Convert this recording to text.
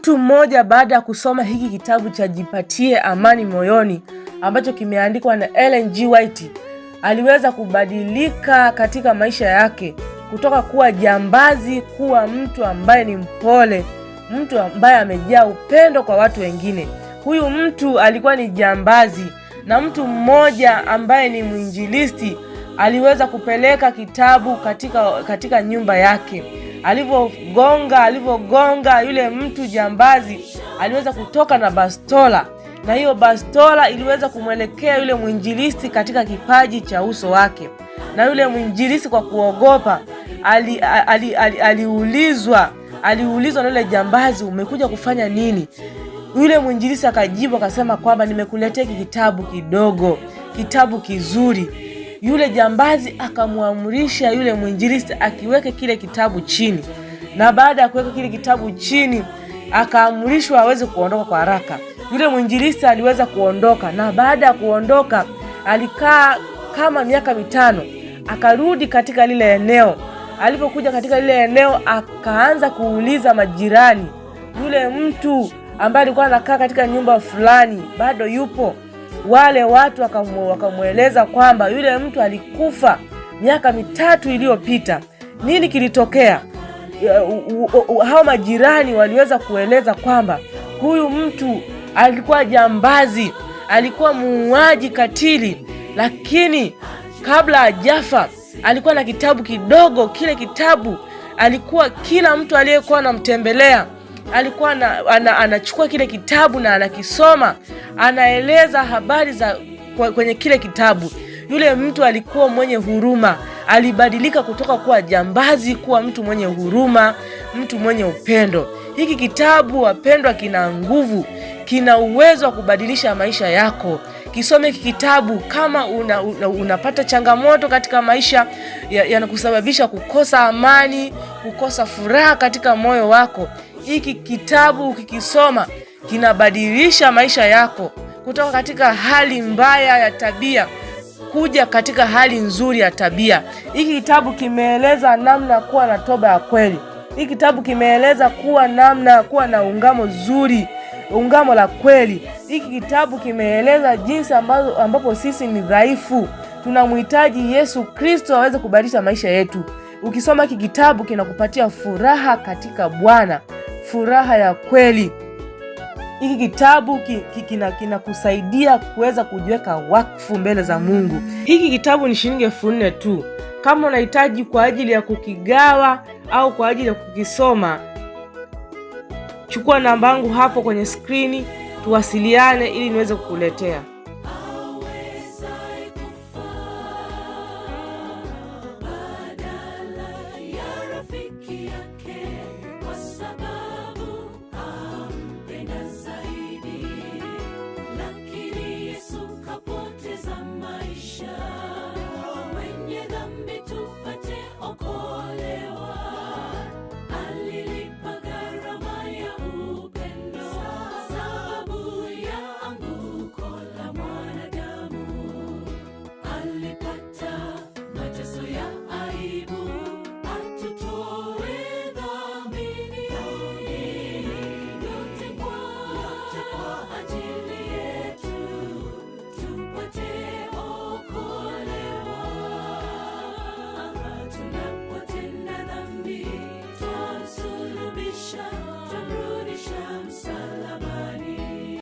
Mtu mmoja baada ya kusoma hiki kitabu cha Jipatie Amani Moyoni ambacho kimeandikwa na Ellen G. White, aliweza kubadilika katika maisha yake kutoka kuwa jambazi kuwa mtu ambaye ni mpole, mtu ambaye amejaa upendo kwa watu wengine. Huyu mtu alikuwa ni jambazi, na mtu mmoja ambaye ni mwinjilisti aliweza kupeleka kitabu katika nyumba yake. Alivyogonga yule mtu jambazi aliweza kutoka na bastola, na hiyo bastola iliweza kumwelekea yule mwinjilisti katika kipaji cha uso wake. Na yule mwinjilisti kwa kuogopa aliulizwa na yule jambazi, umekuja kufanya nini? Yule mwinjilisti akajibu akasema kwamba nimekuletea kitabu kidogo, kitabu kizuri. Yule jambazi akamuamrisha yule mwinjilisti akiweke kile kitabu chini, na baada ya kuweka kile kitabu chini akaamrishwa aweze kuondoka kwa haraka. Yule mwinjilisti aliweza kuondoka, na baada ya kuondoka alikaa kama miaka 5. Akarudi katika lile eneo. Alipokuja katika lile eneo akaanza kuuliza majirani, yule mtu ambaye alikuwa anakaa katika nyumba fulani bado yupo? Wale watu wakamueleza kwamba yule mtu alikufa miaka 3 iliyopita. Nini kilitokea? Hao majirani waliweza kueleza kwamba huyu mtu alikuwa jambazi, alikuwa muuaji katili, lakini kabla hajafa alikuwa na kitabu kidogo. Kile kitabu alikuwa kila mtu aliyekuwa anamtembelea alikuwa anachukua kile kitabu na anakisoma, anaeleza habari za kwenye kile kitabu. Yule mtu alikuwa mwenye huruma, alibadilika kutoka kuwa jambazi kuwa mtu mwenye huruma, mtu mwenye upendo. Hiki kitabu wapendwa, kina nguvu, kina uwezo wa kubadilisha maisha yako. Kisome hiki kitabu kama unapata changamoto katika maisha yanakusababisha kukosa amani, kukosa furaha katika moyo wako. Hiki kitabu ukikisoma kinabadilisha maisha yako kutoka katika hali mbaya ya tabia kuja katika hali nzuri ya tabia. Hiki kitabu kimeeleza namna kuwa na toba ya kweli. Hiki kitabu kimeeleza namna kuwa na ungamo zuri, ungamo la kweli. Hiki kitabu kimeeleza jinsi ambapo sisi ni dhaifu, tunamhitaji Yesu Kristo aweze kubadilisha maisha yetu. Ukisoma hiki kitabu kinakupatia furaha katika Bwana, furaha ya kweli. Hiki kitabu kinakusaidia kuweza kujiweka wakfu mbele za Mungu. Hiki kitabu ni shilingi 4,000 tu. Kama unahitaji kwa ajili ya kukigawa au kwa ajili ya kukisoma, chukua namba yangu hapo kwenye skrini, tuwasiliane ili niweze kukuletea.